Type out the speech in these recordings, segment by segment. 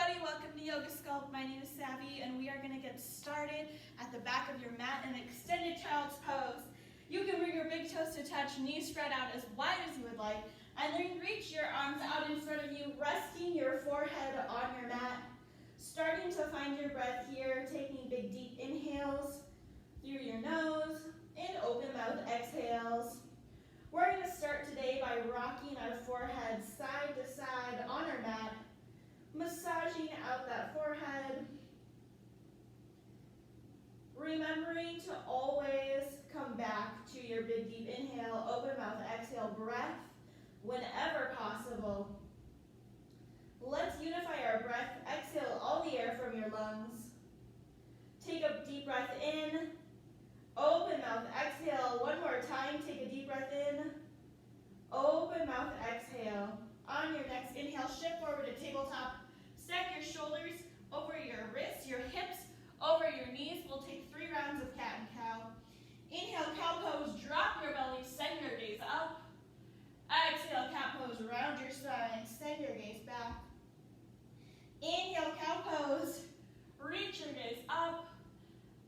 everybody, welcome to Yoga Sculpt. My name is Savy and we are going to get started at the back of your mat in extended child's pose. You can bring your big toes to touch, knees spread out as wide as you would like, and then reach your arms out in front of you, resting your forehead on your mat. Starting to find your breath here, taking big deep inhales through your nose and open mouth exhales. We're going to start today by rocking our forehead side to side on our mat, massaging out that forehead. Remembering to always come back to your big deep inhale, open mouth exhale breath whenever possible. Let's unify our breath. Exhale all the air from your lungs. Take a deep breath in. Open mouth exhale. One more time. Take a deep breath in. Open mouth exhale. On your next inhale, shift forward to tabletop. Stack your shoulders over your wrists, your hips over your knees. We'll take 3 rounds of cat and cow. Inhale, cow pose. Drop your belly. Send your gaze up. Exhale, cat pose. Round your spine. Send your gaze back. Inhale, cow pose. Reach your gaze up.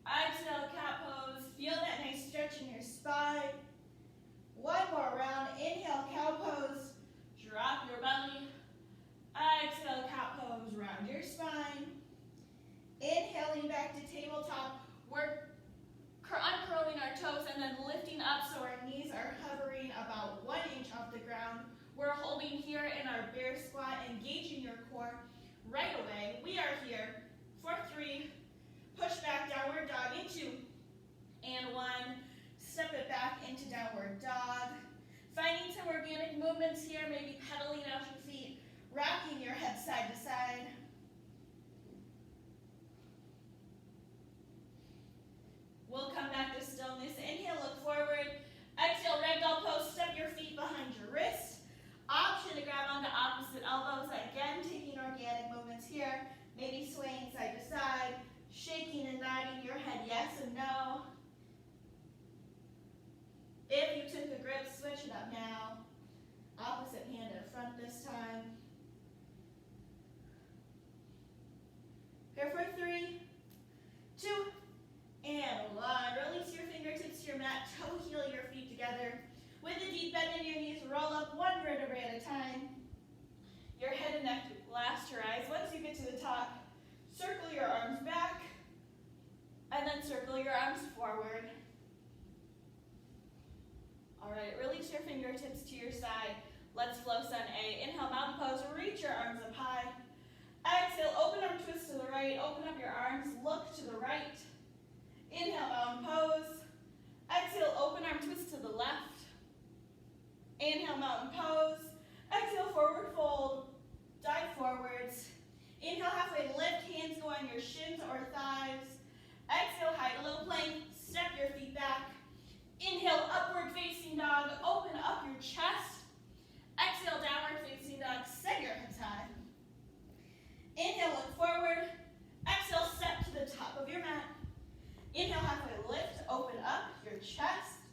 Exhale, cat pose. Feel that nice stretch in your spine. One more round. Inhale, cow pose. Drop your belly. Exhale, cat pose. Round your spine. Inhaling back to tabletop. We're uncurling our toes and then lifting up so our knees are hovering about 1 inch off the ground. We're holding here in our bear squat, engaging your core right away. We are here for 3. Push back, downward dog in 2 and 1. Step it back into downward dog. Finding some organic movements here, maybe pedaling out your feet, rocking your head side to side. We'll come back to stillness. Inhale, look forward. Exhale, ragdoll pose. Step your feet behind your wrist. Option to grab onto opposite elbows. Again, taking organic movements here. Maybe swaying side to side. Shaking and nodding your head yes and no. If you took a grip, switch it up now. Opposite hand in front this time. Here for 3, 2, and 1. Release your fingertips to your mat. Toe heel your feet together. With a deep bend in your knees, roll up 1 vertebrae at a time. Your head and neck last your eyes. Once you get to the top, circle your arms back, and then circle your arms forward. All right, release your fingertips to your side. Let's flow sun A. Inhale, mountain pose. Reach your arms up high. Exhale, open arm twist to the right. Open up your arms. Look to the right. Inhale, mountain pose. Exhale, open arm twist to the left. Inhale, mountain pose. Exhale, forward fold. Dive forwards. Inhale, halfway lift. Hands go on your shins or thighs. Exhale, hide a little plank. Step your feet back. Inhale, upward facing dog. Open up your chest. Exhale, downward facing dog. Set your hips high. Inhale, look forward. Exhale, step to the top of your mat. Inhale, halfway lift. Open up your chest.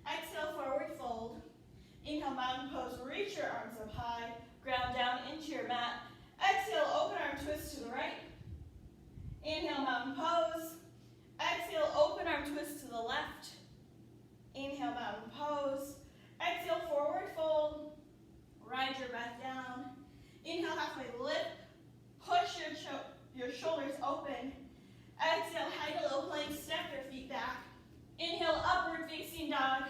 Exhale, forward fold. Inhale, mountain pose. Reach your arms up high. Ground down into your mat. Exhale, open arm twist to the right. Inhale, mountain pose. Exhale, open arm twist to the left. Inhale, mountain pose. Exhale, forward fold. Ride your breath down. Inhale, halfway lift. Push your shoulders open. Exhale, hide a little plank. Step your feet back. Inhale, upward facing dog.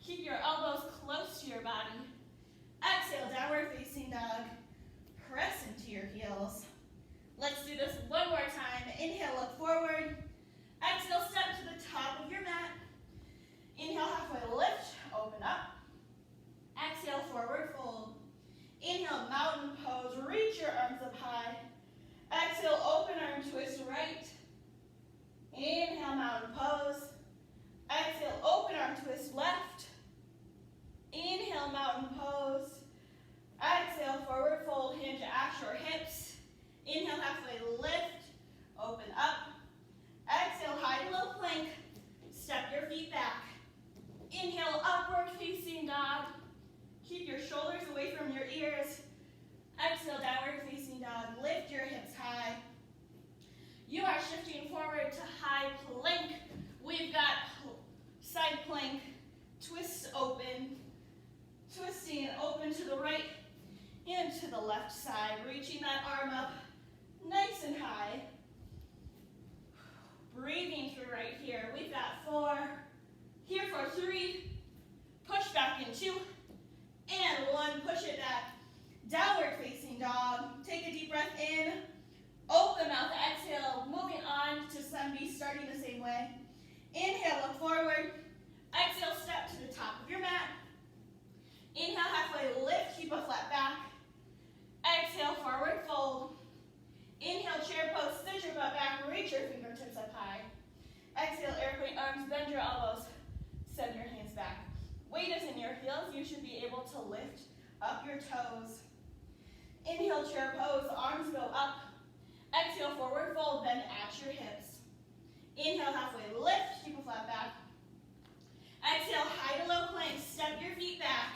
Keep your elbows close to your body. Exhale, downward facing dog. Press You are shifting forward to high plank. We've got side plank, twist open, twisting open to the right and to the left side, reaching that arm up nice and high. Breathing through right here. We've got 4, here for 3, push back in 2, and 1, push it back. Downward facing dog. Take a deep breath in, open mouth, exhale, moving on to Savy, starting the same way. Inhale, look forward. Exhale, step to the top of your mat. Inhale, halfway lift, keep a flat back. Exhale, forward fold. Inhale, chair pose, sit your butt back, reach your fingertips up high. Exhale, airplane arms, bend your elbows, send your hands back. Weight is in your heels, you should be able to lift up your toes. Inhale, chair pose, arms go up. Exhale, forward fold, bend at your hips. Inhale, halfway lift, keep a flat back. Exhale, high to low plank, step your feet back.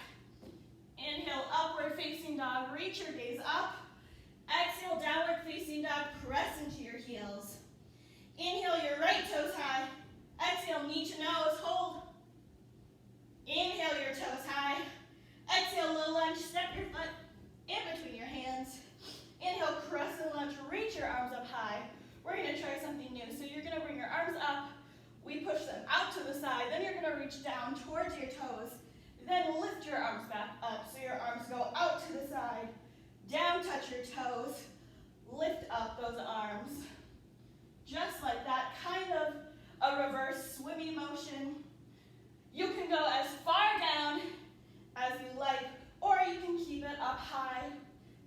Inhale, upward facing dog, reach your gaze up. Exhale, downward facing dog, press into your heels. Inhale, your right toes high. Exhale, knee to nose, hold. Inhale, your toes high. Exhale, low lunge, step your foot in between your hands. Inhale, crescent lunge, reach your arms up high. We're going to try something new. So you're going to bring your arms up. We push them out to the side. Then you're going to reach down towards your toes. Then lift your arms back up. So your arms go out to the side. Down, touch your toes. Lift up those arms. Just like that, kind of a reverse swimming motion. You can go as far down as you like, or you can keep it up high.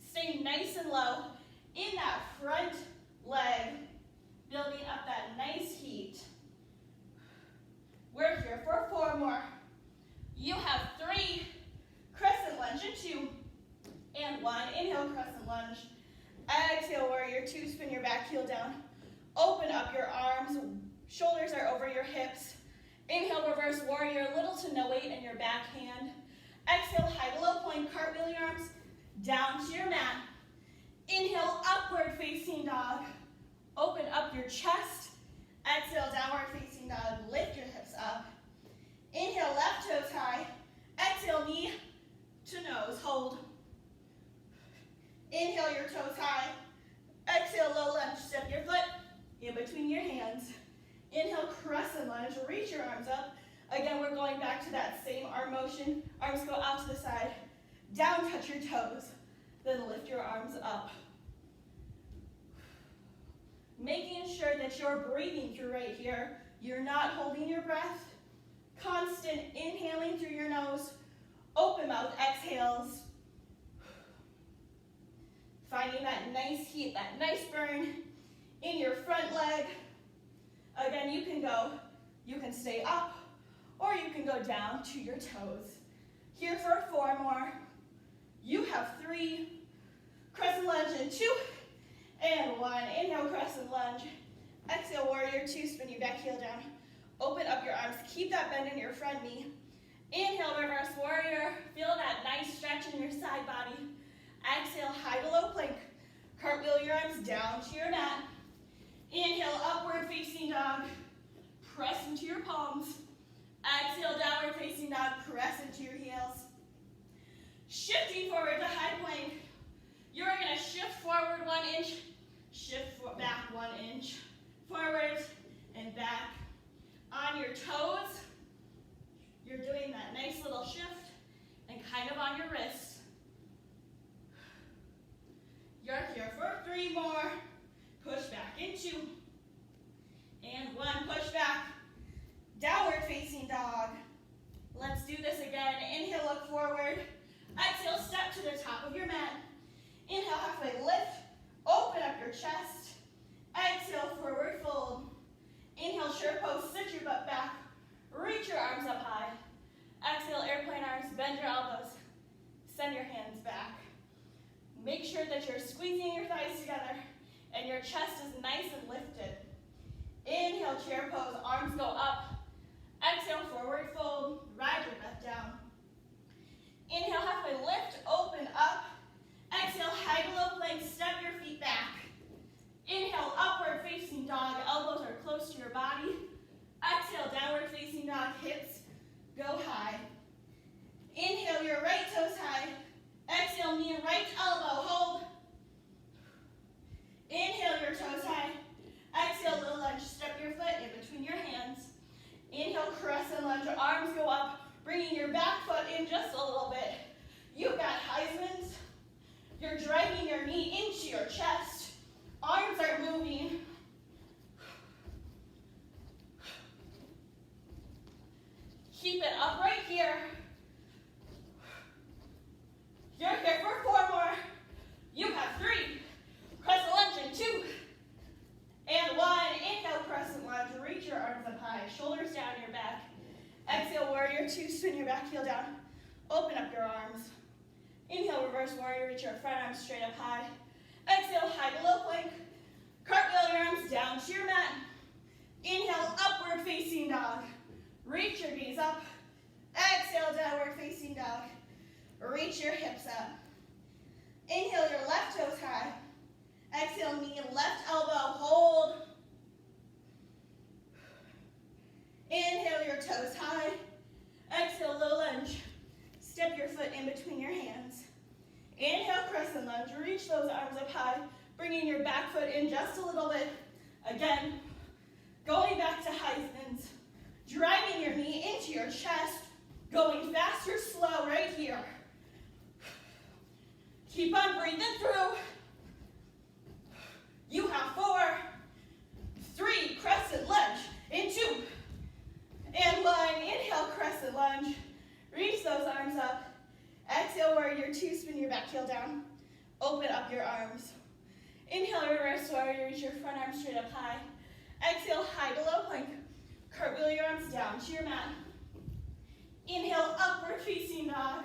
Stay nice and low in that front leg, building up that nice heat. We're here for 4 more. You have 3, crescent lunge in 2, and 1. Inhale, crescent lunge. Exhale, warrior 2, spin your back heel down. Open up your arms, shoulders are over your hips. Inhale, reverse warrior, little to no weight in your back hand. Exhale, high to low point, cartwheel your arms down to your mat. Inhale, upward facing dog. Open up your chest. Exhale, downward facing dog. Lift your hips up. Inhale, left toes high. Exhale, knee to nose. Hold. Inhale, your toes high. Exhale, low lunge. Step your foot in between your hands. Inhale, crescent lunge. Reach your arms up. Again, we're going back to that same arm motion. Arms go out to the side. Down, touch your toes. Then lift your arms up. Making sure that you're breathing through right here. You're not holding your breath. Constant inhaling through your nose. Open mouth exhales. Finding that nice heat, that nice burn in your front leg. Again, you can stay up, or you can go down to your toes. Here for 4 more. You have 3, crescent lunge in 2, and 1. Inhale, crescent lunge. Exhale, warrior 2, spin your back heel down. Open up your arms, keep that bend in your front knee. Inhale, reverse warrior. Feel that nice stretch in your side body. Exhale, high to low plank. Cartwheel your arms down to your mat. Inhale, upward facing dog. Press into your palms. Exhale, downward facing dog. Press into your heels. Shifting forward to high plank. You're going to shift forward 1 inch. Shift back 1 inch. Forward and back. On your toes, you're doing that nice little shift and kind of on your wrist. You're here for 3 more. Push back in 2. And 1, push back. Downward facing dog. Let's do this again. Inhale, look forward. Exhale, step to the top of your mat. Inhale, halfway lift. Open up your chest. Exhale, forward fold. Inhale, chair pose, sit your butt back. Reach your arms up high. Exhale, airplane arms, bend your elbows. Send your hands back. Make sure that you're squeezing your thighs together and your chest is nice and lifted. Inhale, chair pose, arms go up. Exhale, forward fold, ride your breath down. Inhale, halfway lift, open up. Exhale, high to low plank, step your feet back. Inhale, upward facing go high. Inhale your right toes high. Exhale, knee right elbow, hold. Inhale your toes high. Exhale, little lunge, step your foot in between your hands. Inhale, crescent lunge, arms go up, bringing your back foot in just a little bit. You've got Heisman's. You're driving your knee into your chest. Arms are moving. Keep it up right here. You're here for 4 more. You have 3. Crescent lunge in 2. And 1. Inhale, crescent lunge. Reach your arms up high. Shoulders down your back. Exhale, warrior 2. Spin your back heel down. Open up your arms. Inhale, reverse warrior. Reach your front arms straight up high. Exhale, high to low plank. Cartwheel your arms down to your mat. Inhale, upward facing dog. Reach your knees up. Exhale, downward facing dog. Reach your hips up. Inhale your left toes high. Exhale, knee left elbow, hold. Inhale your toes high. Exhale, low lunge. Step your foot in between your hands. Inhale, crescent lunge. Reach those arms up high, bringing your back foot in just a little bit. Again, going back to Heisman's. Driving your knee into your chest. Going fast or slow right here. Keep on breathing through. You have 4, 3, crescent lunge in 2. And 1, inhale, crescent lunge. Reach those arms up. Exhale, warrior 2, spin your back heel down. Open up your arms. Inhale, reverse warrior, reach your front arm straight up high. Exhale, high to low plank. Cartwheel your arms down to your mat. Inhale, upward facing dog.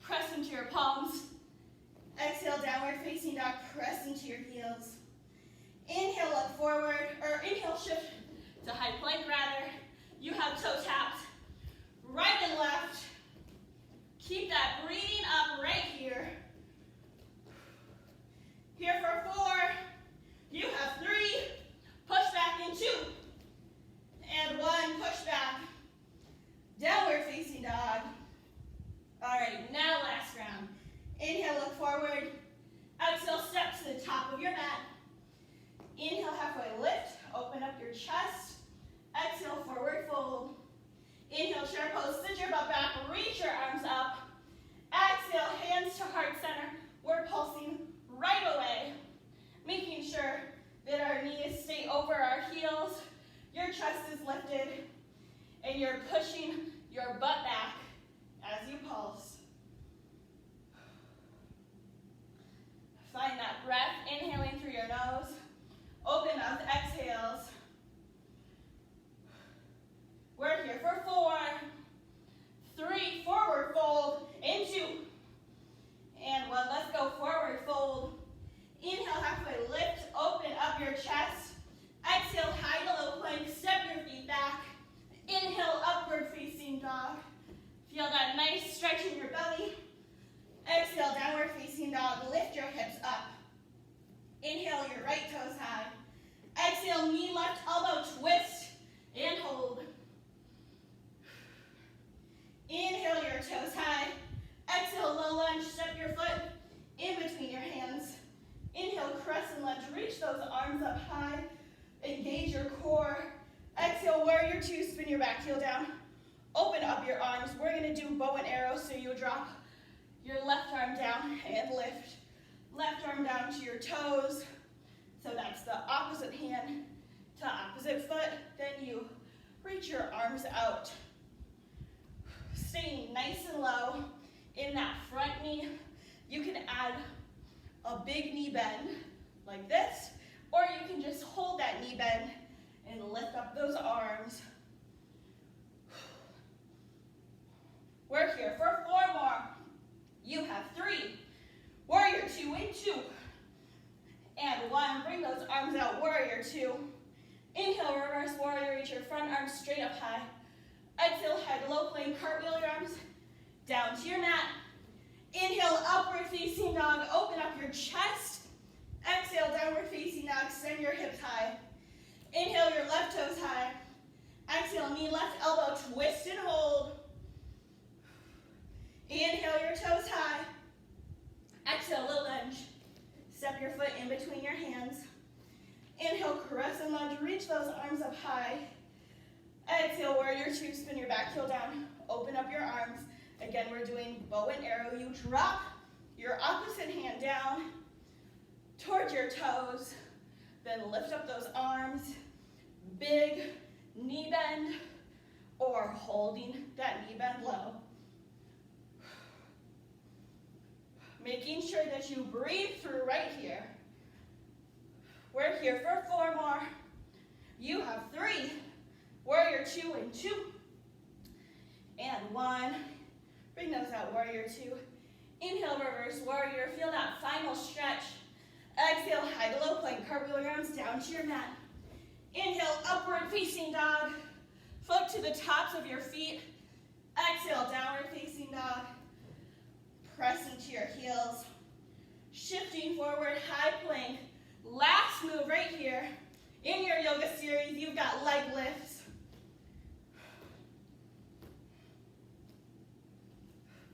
Press into your palms. Exhale, downward facing dog. Press into your heels. Inhale, look forward, or inhale, shift to high plank rather. You have toe taps, right and left. Keep that breathing up right here. Here for 4. You have 3. Push back in 2. And 1, push back. Downward facing dog. All right, now last round. Inhale, look forward. Exhale, step to the top of your mat. Inhale, halfway lift. Open up your chest. Exhale, forward fold. Inhale, chair pose. Sit your butt back. Reach your arms up. Exhale, hands to heart center. We're pulsing right away. Making sure that our knees stay over our heels. Your chest is lifted. And you're pushing your butt back as you pulse. Find that breath, inhaling through your nose. Open mouth, exhales. We're here for 4, 3, forward fold, in 2. And 1, let's go, forward fold. Inhale, halfway lift, open up your chest. Exhale, high to low plank, step your feet back. Inhale, upward facing dog. Feel that nice stretch in your belly. Exhale, downward facing dog. Lift your hips up. Inhale, your right toes high. Exhale, knee left elbow twist and hold. Inhale, your toes high. Exhale, low lunge. Step your foot in between your hands. Inhale, crescent lunge. Reach those arms up high. Engage your core. Exhale, warrior 2. Spin your back heel down. Open up your arms. We're going to do bow and arrow, so you drop your left arm down and lift. Left arm down to your toes. So that's the opposite hand to opposite foot. Then you reach your arms out. Staying nice and low in that front knee. You can add a big knee bend like this, or you can just hold that knee bend and lift up those arms. We're here for 4 more. You have 3. Warrior 2 in 2. And 1, bring those arms out, warrior 2. Inhale, reverse warrior, reach your front arms straight up high. Exhale, head low plank, cartwheel your arms down to your mat. Inhale, upward facing dog, open up your chest. Exhale, downward facing dog, extend your hips high. Inhale, your left toes high. Exhale, knee left elbow, twist and hold. Inhale your toes high. Exhale, little lunge. Step your foot in between your hands. Inhale, crescent lunge, reach those arms up high. Exhale, warrior two, spin your back heel down, open up your arms. Again, we're doing bow and arrow. You drop your opposite hand down towards your toes, then lift up those arms, big knee bend, or holding that knee bend low. Making sure that you breathe through right here. We're here for 4 more. You have 3. Warrior 2 and 2. And 1. Bring those out, warrior 2. Inhale, reverse warrior. Feel that final stretch. Exhale, high to low plank. Cartwheel your arms down to your mat. Inhale, upward facing dog. Foot to the tops of your feet. Exhale, downward facing dog. Press into your heels. Shifting forward, high plank. Last move right here. In your yoga series, you've got leg lifts.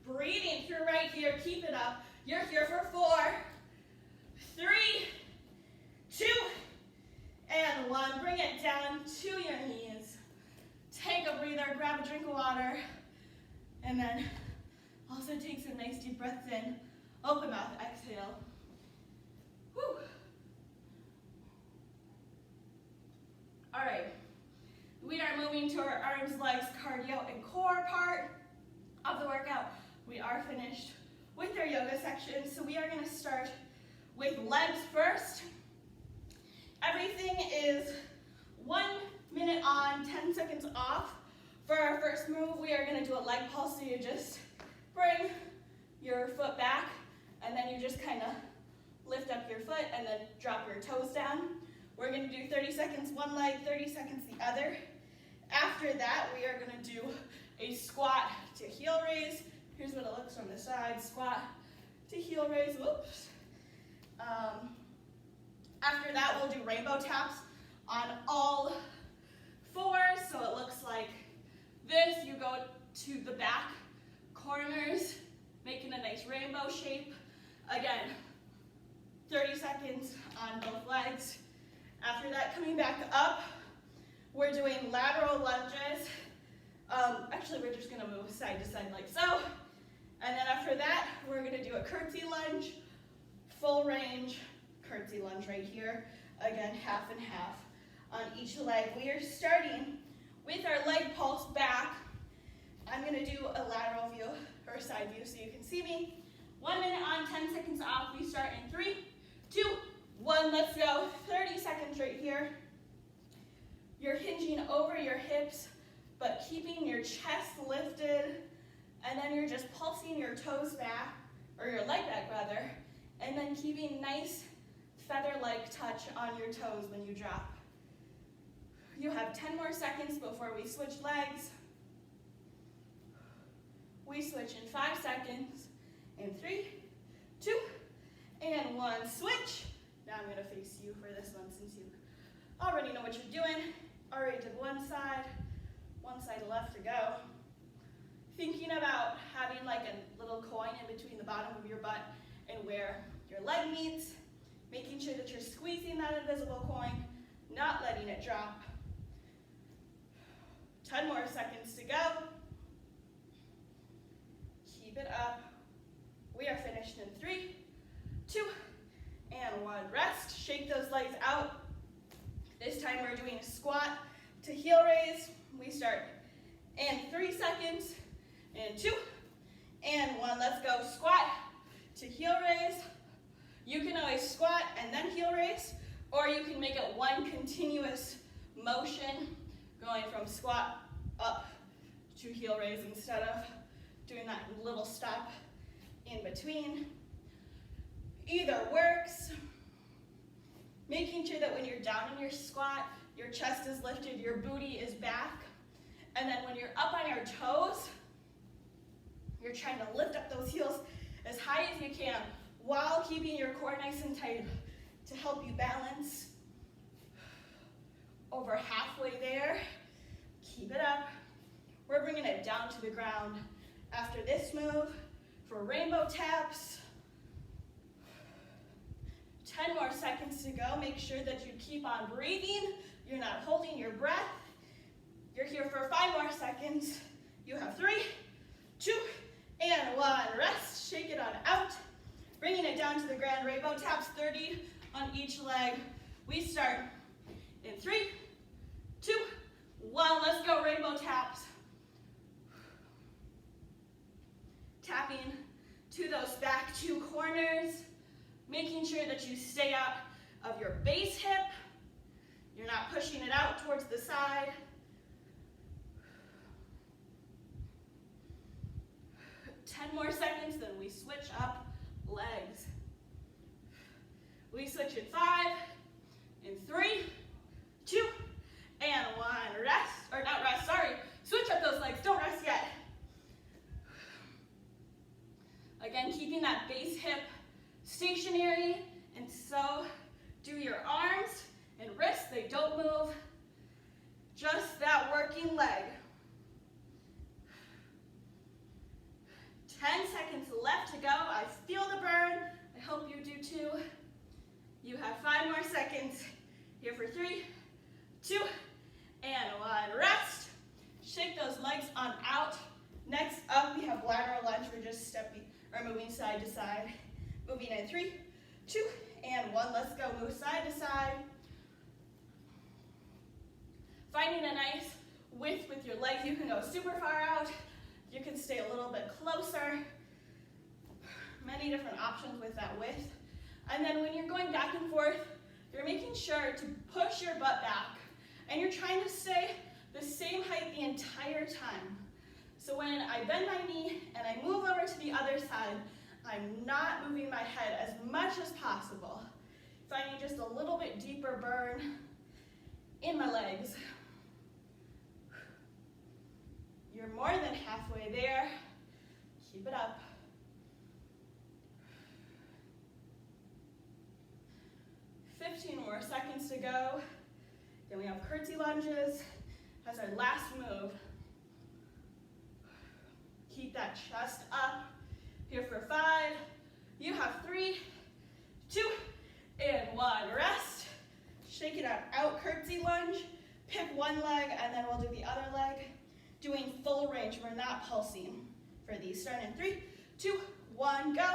Breathing through right here, keep it up. You're here for 4, 3, 2, and 1. Bring it down to your knees. Take a breather, grab a drink of water, and then also take some nice deep breaths in. Open mouth, exhale. Whew. All right, we are moving to our arms, legs, cardio, and core part of the workout. We are finished with our yoga section, so we are going to start with legs first. Everything is 1 minute on, 10 seconds off. For our first move, we are going to do a leg pulse, so you just bring your foot back, and then you just kind of lift up your foot and then drop your toes down. We're going to do 30 seconds one leg, 30 seconds the other. After that, we are going to do a squat to heel raise. Here's what it looks from the side. Squat to heel raise. Whoops. After that, we'll do rainbow taps on all 4. So it looks like this. You go to the back corners, making a nice rainbow shape. Again, 30 seconds on both legs. After that, coming back up, we're doing lateral lunges. Actually, we're just gonna move side to side like so. And then after that, we're gonna do a curtsy lunge, full range, curtsy lunge right here. Again, half and half on each leg. We are starting with our leg pulse back. I'm gonna do a lateral view or side view so you can see me. 1 minute on, 10 seconds off. We start in 3, 2, 1, let's go. 30 seconds right here. You're hinging over your hips, but keeping your chest lifted, and then you're just pulsing your toes back, or your leg back rather, and then keeping nice feather-like touch on your toes when you drop. You have 10 more seconds before we switch legs. We switch in 5 seconds, in 3, 2, and 1, switch. Now I'm gonna face you for this one since you already know what you're doing. Already did one side left to go. Thinking about having like a little coin in between the bottom of your butt and where your leg meets, making sure that you're squeezing that invisible coin, not letting it drop. 10 more seconds to go. Keep it up. We are finished in 3, 2, and 1. Rest, shake those legs out. This time we're doing a squat to heel raise. We start in 3 seconds, in 2, and 1. Let's go. Squat to heel raise. You can always squat and then heel raise, or you can make it one continuous motion, going from squat up to heel raise instead of doing that little stop in between. Either works. Making sure that when you're down in your squat, your chest is lifted, your booty is back. And then when you're up on your toes, you're trying to lift up those heels as high as you can while keeping your core nice and tight to help you balance. Over halfway there. Keep it up. We're bringing it down to the ground. After this move, for rainbow taps, 10 more seconds to go. Make sure that you keep on breathing. You're not holding your breath. You're here for 5 more seconds. You have 3, 2, and 1. Rest, shake it on out. Bringing it down to the ground, rainbow taps, 30 on each leg. We start in 3, 2, 1. Let's go, rainbow taps. Tapping to those back 2 corners, making sure that you stay out of your base hip. You're not pushing it out towards the side. Ten more seconds, then we switch up legs. We switch in 5, in 3, 2, and 1. Rest, or not rest, sorry. Switch up those legs, don't rest yet. Again, keeping that base hip stationary, and so do your arms and wrists. They don't move, just that working leg. 10 seconds left to go. I feel the burn. I hope you do too. You have 5 more seconds. Here for 3, 2, and 1. Rest. Shake those legs on out. Next up, we have lateral lunge. We're just moving side to side. Moving in 3, 2, and 1. Let's go. Move side to side. Finding a nice width with your legs. You can go super far out. You can stay a little bit closer. Many different options with that width. And then when you're going back and forth, you're making sure to push your butt back. And you're trying to stay the same height the entire time. So when I bend my knee and I move over to the other side, I'm not moving my head as much as possible. Finding just a little bit deeper burn in my legs. You're more than halfway there. Keep it up. More seconds to go. Then we have curtsy lunges as our last move. Keep that chest up. Here for 5. You have 3, 2, and 1. Rest. Shake it out, curtsy lunge. Pick one leg, and then we'll do the other leg. Doing full range. We're not pulsing for these. Starting in 3, 2, 1, go.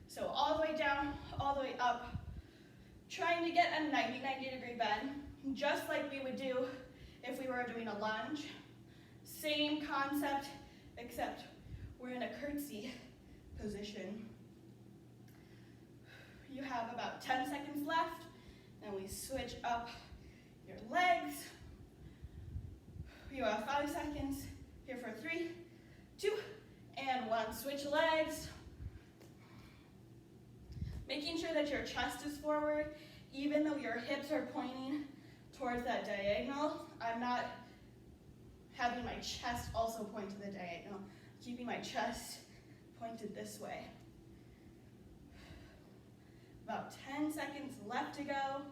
So all the way down, all the way up. Trying to get a 90-degree bend, just like we would do if we were doing a lunge. Same concept, except we're in a curtsy position. You have about 10 seconds left, and we switch up your legs. You have 5 seconds. Here for 3, 2, and 1. Switch legs. Making sure that your chest is forward, even though your hips are pointing towards that diagonal. I'm not having my chest also point to the diagonal. Keeping my chest pointed this way. About 10 seconds left to go.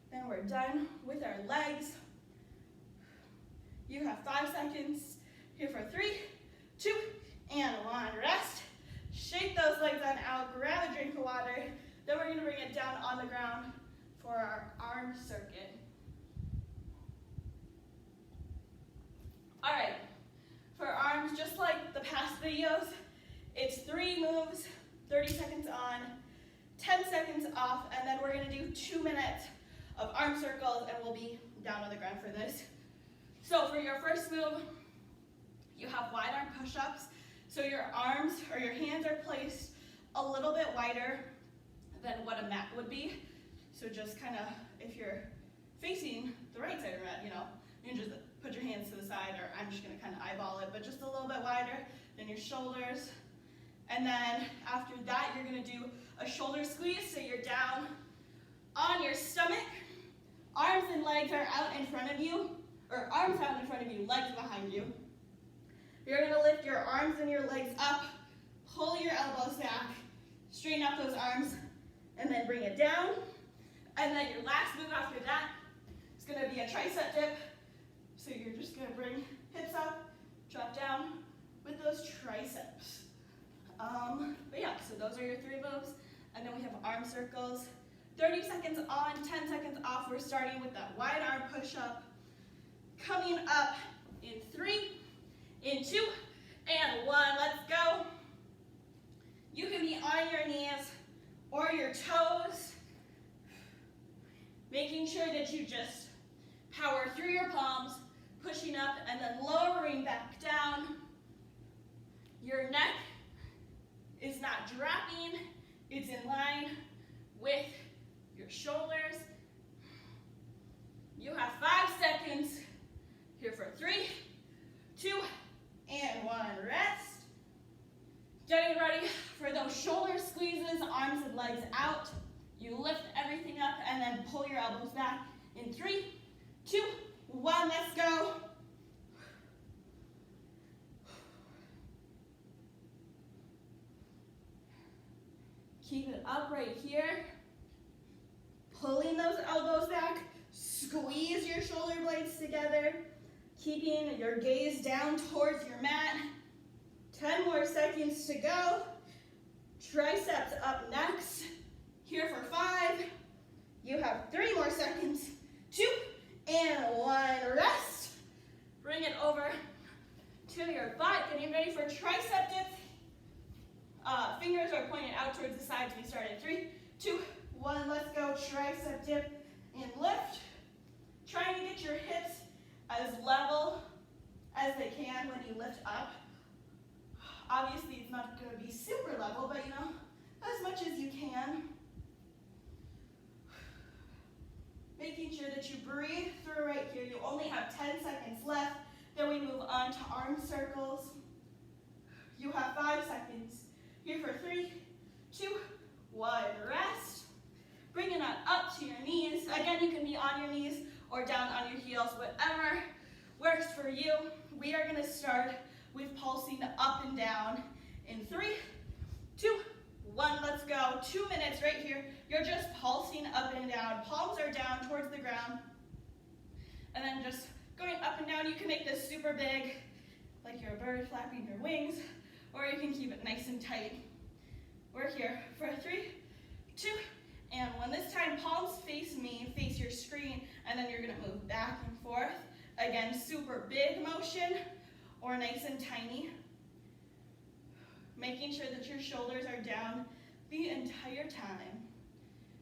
Then we're done with our legs. You have 5 seconds. Here for 3, 2, and 1. Rest. Shake those legs on out, grab a drink of water, then we're going to bring it down on the ground for our arm circuit. All right, for arms, just like the past videos, it's 3 moves, 30 seconds on, 10 seconds off, and then we're going to do 2 minutes of arm circles, and we'll be down on the ground for this. So for your first move, you have wide arm push-ups. So your arms or your hands are placed a little bit wider than what a mat would be. So just kind of, if you're facing the right side of the mat, you can just put your hands to the side, or I'm just going to kind of eyeball it, but just a little bit wider than your shoulders. And then after that, you're going to do a shoulder squeeze, so you're down on your stomach. Arms and legs are out in front of you, or arms out in front of you, legs behind you. You're going to lift your arms and your legs up, pull your elbows back, straighten out those arms, and then bring it down. And then your last move after that is going to be a tricep dip. So you're just gonna bring hips up, drop down with those triceps. But yeah, so those are your 3 moves. And then we have arm circles. 30 seconds on, 10 seconds off. We're starting with that wide arm push-up. Coming up in 3, in 2, and 1. Let's go. You can be on your knees or your toes. Making sure that you just power through your palms, pushing up and then lowering back down. Your neck is not dropping, it's in line with your shoulders. You have 5 seconds. Here for 3, 2, and 1. Rest. Getting ready for those shoulder squeezes, arms and legs out. You lift everything up and then pull your elbows back in 3, 2, 1. Let's go. Keep it up right here. Pulling those elbows back. Squeeze your shoulder blades together. Keeping your gaze down towards your mat. 10 more seconds to go. Triceps up next. Here for 5. You have 3 more seconds. 2 and 1. Rest. Bring it over to your butt. Getting ready for tricep dips. Fingers are pointed out towards the sides. We start in 3, 2, 1. Let's go. Tricep dip and lift. Trying to get your hips as level as they can when you lift up. Obviously, it's not going to be super level, but you know, as much as you can. Making sure that you breathe through right here. You only have 10 seconds left. Then we move on to arm circles. You have 5 seconds. Here for 3, 2, 1. Rest. Bringing it up to your knees. Again, you can be on your knees or down on your heels, whatever works for you. We are going to start with pulsing up and down in 3, 2, 1. Let's go. 2 minutes right here. You're just pulsing up and down. Palms are down towards the ground. And then just going up and down. You can make this super big, like you're a bird flapping your wings, or you can keep it nice and tight. We're here for 3, 2, and 1. This time, palms face me, face your screen, and then you're going to move back and forth. Again, super big motion, or nice and tiny. Making sure that your shoulders are down the entire time.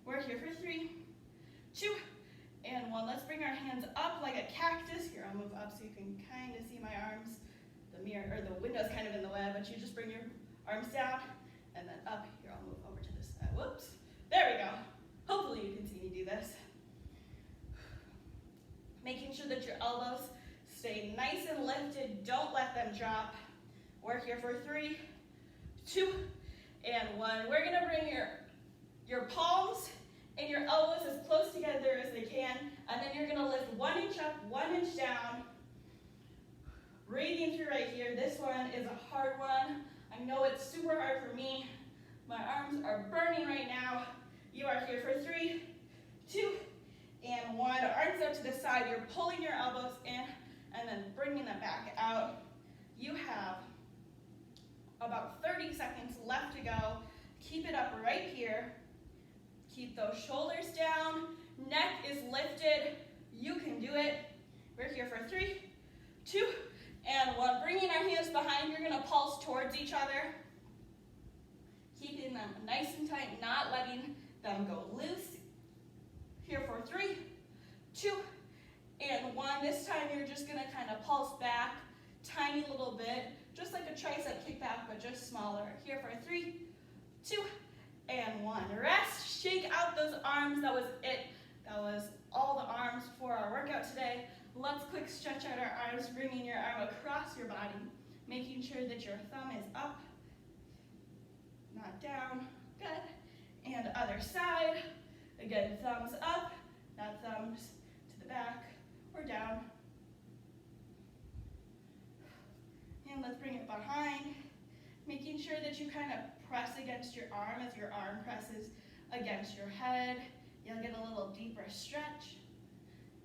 We're here for 3, 2, and 1. Let's bring our hands up like a cactus. Here, I'll move up so you can kind of see my arms. The mirror, or the window's kind of in the way, but you just bring your arms down, and then up. Here, I'll move over to this side. Whoops. There we go. Hopefully you can see me do this. Making sure that your elbows stay nice and lifted. Don't let them drop. We're here for 3, 2, and 1. We're going to bring your palms and your elbows as close together as they can, and then you're going to lift 1 inch up, 1 inch down. Breathing through right here. This one is a hard one. I know it's super hard for me. My arms are burning right now. You are here for 3, 2, and 1. Arms up to the side. You're pulling your elbows in and then bringing them back out. You have about 30 seconds left to go. Keep it up right here. Keep those shoulders down. Neck is lifted. You can do it. We're here for 3, 2, and 1. Bringing our hands behind. You're going to pulse towards each other. Keeping them nice and tight, not letting them go loose. Here for 3, 2, and 1. This time you're just going to kind of pulse back, tiny little bit, just like a tricep kickback, but just smaller. Here for 3, 2, and 1. Rest. Shake out those arms. That was it. That was all the arms for our workout today. Let's quick stretch out our arms, bringing your arm across your body, making sure that your thumb is up, not down. Good. And other side. Again, thumbs up, not thumbs to the back or down. And let's bring it behind, making sure that you kind of press against your arm as your arm presses against your head. You'll get a little deeper stretch.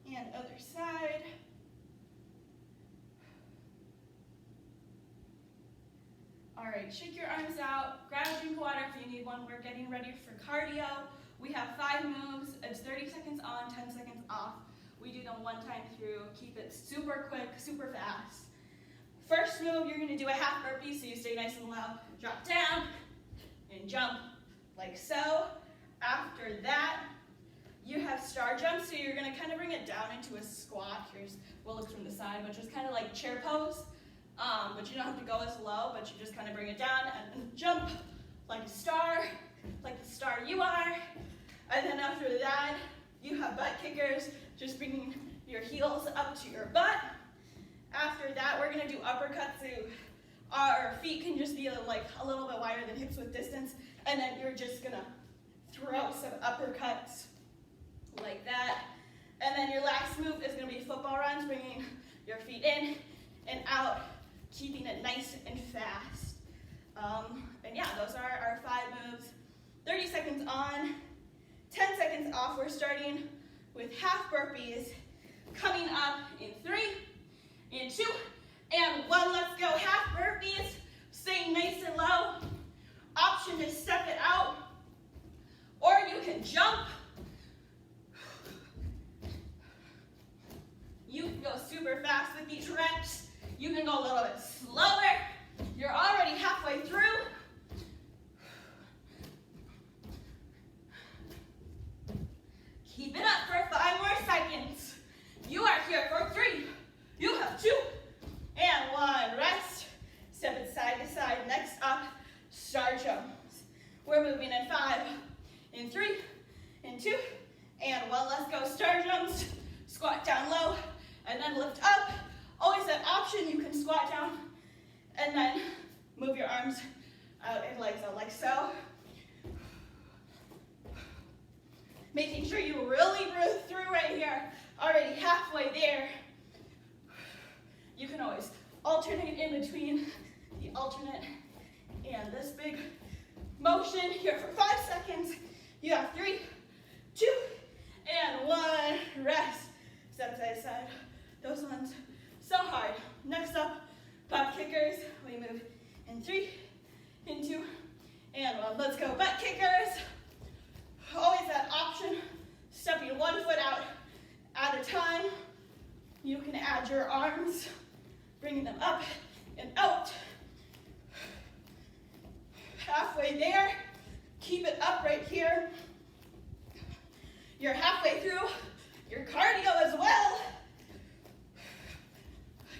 And other side. All right, shake your arms out, grab a drink of water if you need one. We're getting ready for cardio. We have 5 moves. It's 30 seconds on, 10 seconds off. We do them one time through. Keep it super quick, super fast. First move, you're gonna do a half burpee, so you stay nice and low. Drop down and jump like so. After that, you have star jump, so you're gonna kind of bring it down into a squat. We'll look from the side, but just kind of like chair pose. But you don't have to go as low, but you just kind of bring it down and then jump like the star you are. And then after that, you have butt kickers, just bringing your heels up to your butt. After that, we're gonna do uppercuts, so our feet can just be like a little bit wider than hips with distance, and then you're just gonna throw some uppercuts like that. And then your last move is gonna be football runs, bringing your feet in and out, keeping it nice and fast. And yeah, those are our 5 moves. 30 seconds on, 10 seconds off. We're starting with half burpees, coming up in 3, in 2, and 1. Let's go. Half burpees, staying nice and low. Option to step it out, or you can jump. You can go super fast with each reps. You can go a little bit slower. You're already halfway through. Keep it up for 5 more seconds. You are here for 3. You have 2 and 1. Rest. Step it side to side. Next up, star jumps. We're moving in 5, in 3, in 2, and 1. Let's go. Star jumps. Squat down low, and then lift up. Always that option, you can squat down, and then move your arms out and legs out like so. Making sure you really breathe through right here. Already halfway there. You can always alternate in between the alternate and this big motion. Here for 5 seconds. You have 3, 2, and 1. Rest. Step side to side. Those ones so hard. Next up, butt kickers. We move in 3, in 2, and 1. Let's go. Butt kickers. Always that option, stepping 1 foot out at a time. You can add your arms, bringing them up and out. Halfway there. Keep it up right here. You're halfway through your cardio as well.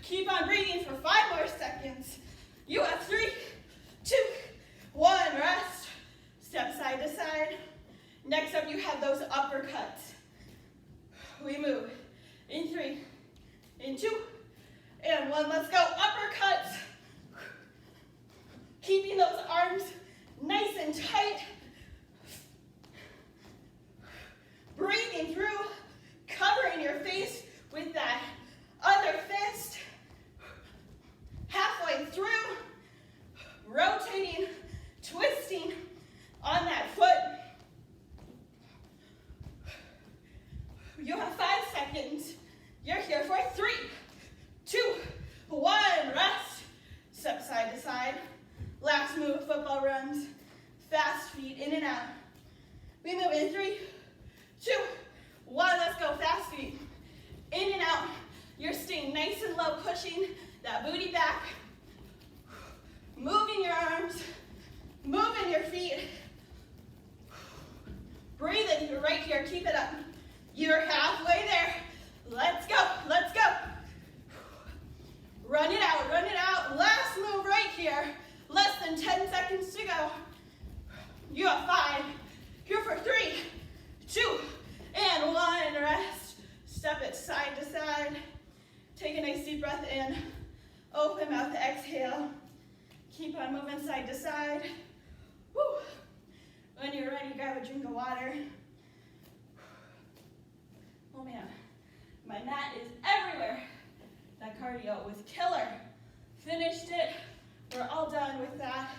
Keep on breathing for 5 more seconds. You have 3, 2, 1. Rest. Step side to side. Next up, you have those uppercuts. We move in 3, in 2, and 1. Let's go. Uppercuts. Keeping those arms nice and tight. Breathing through, covering your face with that other fist. Halfway through, rotating, twisting on that foot. You have 5 seconds. You're here for 3, 2, 1. Rest. Step side to side. Last move, football runs. Fast feet in and out. We move in 3, 2, 1. Let's go. Fast feet in and out. You're staying nice and low, pushing that booty back. Moving your arms. Moving your feet. Breathing right here. Keep it up. You're halfway there. Let's go. Let's go. Run it out. Run it out. Last move right here. Less than 10 seconds to go. You have 5. Here for 3, 2, and 1. Rest. Step it side to side. Take a nice deep breath in. Open mouth, exhale. Keep on moving side to side. Woo. When you're ready, grab a drink of water. Oh man, my mat is everywhere. That cardio was killer. Finished it. We're all done with that.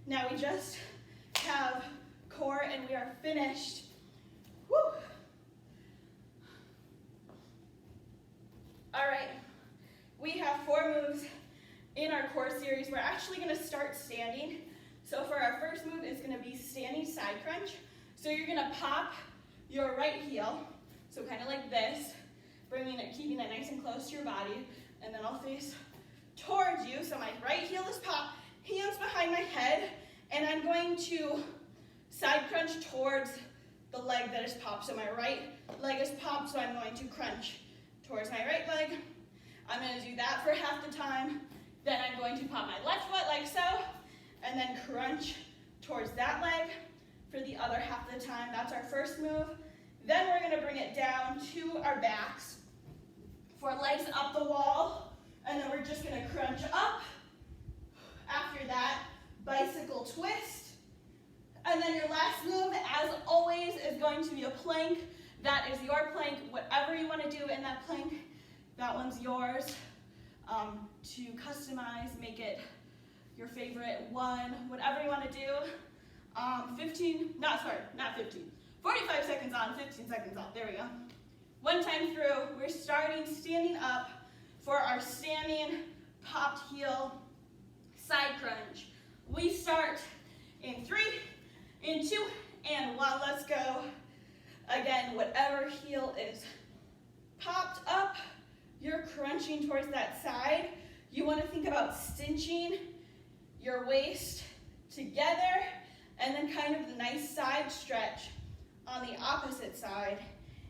Now we just have core and we are finished. Woo. All right, we have 4 moves in our core series, we're actually going to start standing. So for our first move, it's going to be standing side crunch. So you're going to pop your right heel, so kind of like this, keeping it nice and close to your body, and then I'll face towards you. So my right heel is popped, hands behind my head, and I'm going to side crunch towards the leg that is popped. So my right leg is popped, so I'm going to crunch towards my right leg. I'm going to do that for half the time. Then I'm going to pop my left foot like so, and then crunch towards that leg for the other half of the time. That's our first move. Then we're going to bring it down to our backs for legs up the wall, and then we're just going to crunch up. After that, bicycle twist. And then your last move, as always, is going to be a plank. That is your plank. Whatever you want to do in that plank, that one's yours to customize, make it your favorite one, whatever you want to do. 45 seconds on, 15 seconds off. There we go. One time through, we're starting standing up for our standing popped heel side crunch. We start in 3, in 2, and 1. Let's go. Again, whatever heel is popped up, you're crunching towards that side. You want to think about cinching your waist together, and then kind of the nice side stretch on the opposite side.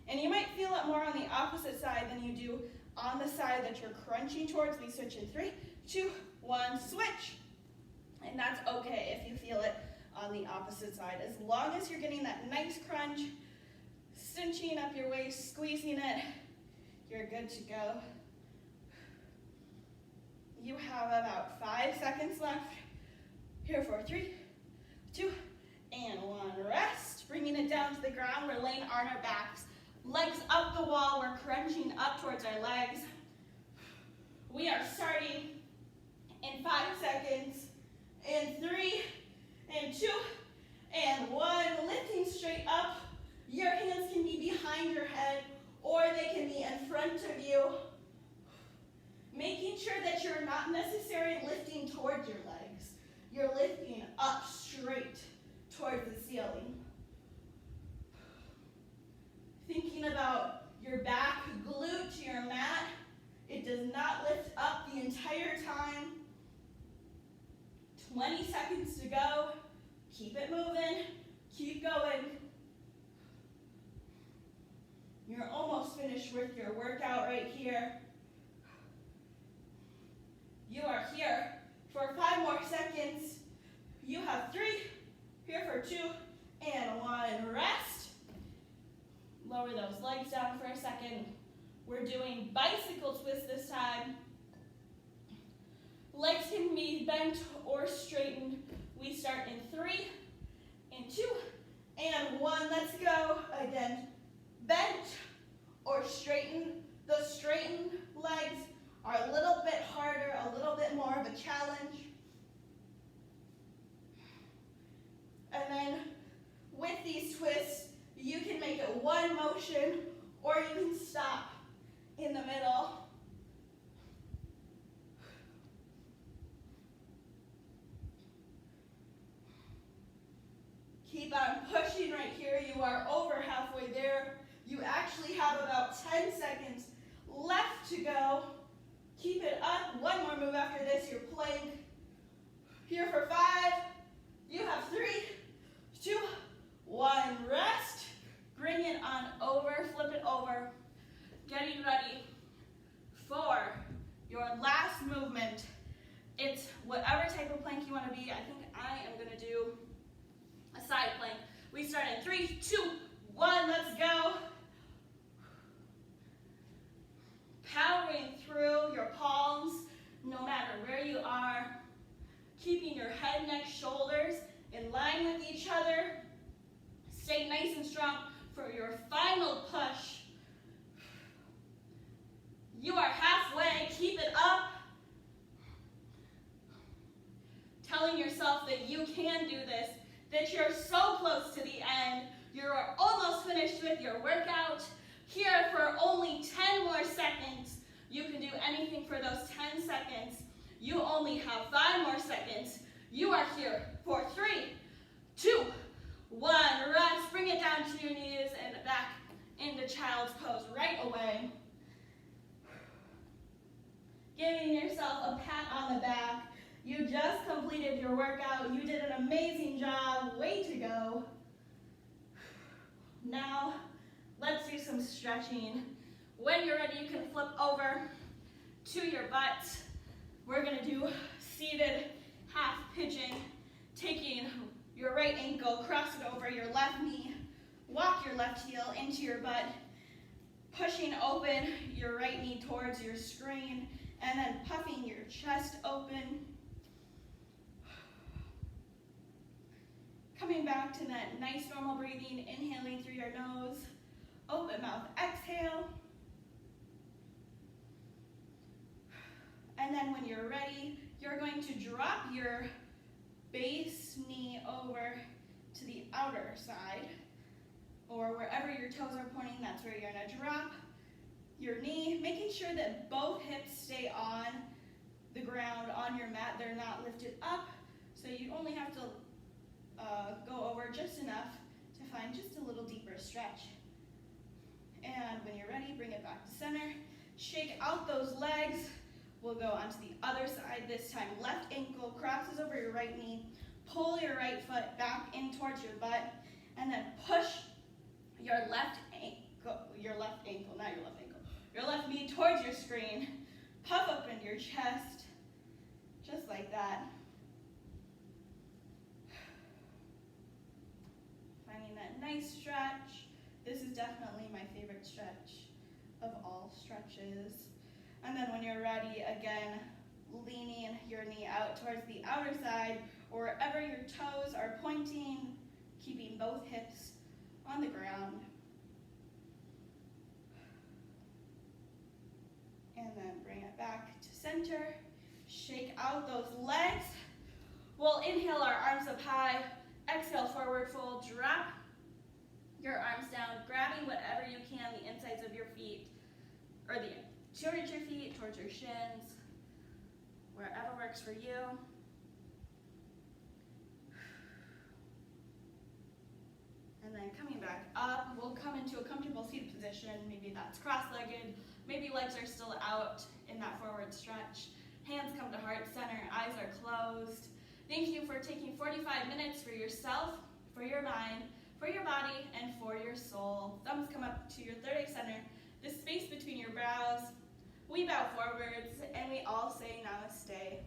And you might feel it more on the opposite side than you do on the side that you're crunching towards. We switch in 3, 2, 1, switch. And that's okay if you feel it on the opposite side. As long as you're getting that nice crunch, cinching up your waist, squeezing it, you're good to go. You have about 5 seconds left. Here for 3, 2, and 1. Rest. Bringing it down to the ground. We're laying on our backs. Legs up the wall. We're crunching up towards our legs. We are starting in 5 seconds. In 3, and 2, and 1. Lifting straight up. Your hands can be behind your head, or they can be in front of you. Making sure that you're not necessarily lifting towards your legs. You're lifting up straight towards the ceiling. Thinking about your back glued to your mat. It does not lift up the entire time. 20 seconds to go. Keep it moving. Keep going. You're almost finished with your workout right here. You are here for 5 more seconds. You have 3, here for 2, and 1. Rest. Lower those legs down for a second. We're doing bicycle twist this time. Legs can be bent or straightened. We start in 3, in 2, and 1. Let's go. Again, bent or straighten. The straightened legs are a little bit harder, a little bit more of a challenge. And then with these twists, you can make it one motion, or you can stop in the middle. Keep on pushing right here. You are over halfway there. You actually have about 10 seconds left to go. Keep it up. One more move after this, your plank. Here for 5. You have 3, 2, 1. Rest. Bring it on over. Flip it over. Getting ready for your last movement. It's whatever type of plank you want to be. I think I am going to do a side plank. We start in 3, 2, 1. Let's go. Powering through your palms, no matter where you are. Keeping your head, neck, shoulders in line with each other. Stay nice and strong for your final push. You are halfway. Keep it up. Telling yourself that you can do this, that you're so close to the end. You're almost finished with your workout. Here for only 10 more seconds. You can do anything for those 10 seconds. You only have 5 more seconds. You are here for 3, 2, 1. Rest. Bring it down to your knees and back into child's pose right away. Giving yourself a pat on the back. You just completed your workout. You did an amazing job. Way to go. Now, let's do some stretching. When you're ready, you can flip over to your butt. We're gonna do seated half pigeon, taking your right ankle, cross it over your left knee, walk your left heel into your butt, pushing open your right knee towards your screen, and then puffing your chest open. Coming back to that nice normal breathing, inhaling through your nose, open mouth, exhale. And then when you're ready, you're going to drop your base knee over to the outer side, or wherever your toes are pointing, that's where you're gonna drop your knee, making sure that both hips stay on the ground, on your mat. They're not lifted up, so you only have to go over just enough to find just a little deeper stretch. And when you're ready, bring it back to center. Shake out those legs. We'll go onto the other side this time. Left ankle crosses over your right knee. Pull your right foot back in towards your butt, and then push your left knee towards your screen. Puff open your chest, just like that. Finding that nice stretch. This is definitely my favorite stretch of all stretches. And then when you're ready, again, leaning your knee out towards the outer side, or wherever your toes are pointing, keeping both hips on the ground. And then bring it back to center. Shake out those legs. We'll inhale our arms up high. Exhale, forward fold. Drop your arms down, grabbing whatever you can, the insides of your feet, or towards your feet, towards your shins, wherever works for you. And then coming back up, we'll come into a comfortable seated position. Maybe that's cross-legged. Maybe legs are still out in that forward stretch. Hands come to heart center, eyes are closed. Thank you for taking 45 minutes for yourself, for your mind, for your body, and for your soul. Thumbs come up to your third eye center, the space between your brows. We bow forwards, and we all say namaste.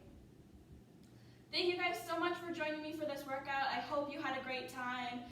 Thank you guys so much for joining me for this workout. I hope you had a great time.